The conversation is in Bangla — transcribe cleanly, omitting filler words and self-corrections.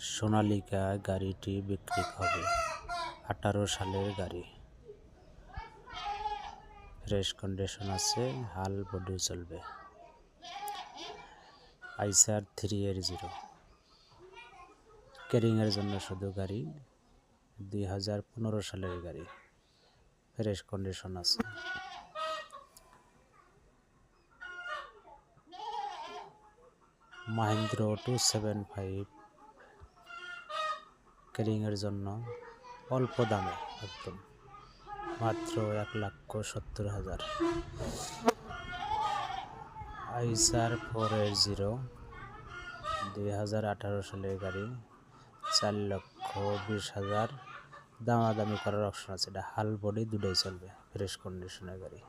সোনালিকা গাড়িটি বিক্রি হবে 18 সালের গাড়ি, ফ্রেশ কন্ডিশন আছে, হাল বডিও চলবে। আইসার 380 ক্যারিংয়ের জন্য শুধু গাড়ি, 2015 সালের গাড়ি, ফ্রেশ কন্ডিশন আছে। মাহিন্দ্রা 275 ক্যারিংয়ের জন্য অল্প দামে, একদম মাত্র 1,70,000। আইসার 480 2018 সালের গাড়ি, 4,20,000, দামাদামি করার অপশন আছে। এটা হাল বডি দুটোই চলবে, ফ্রেশ কন্ডিশনের গাড়ি।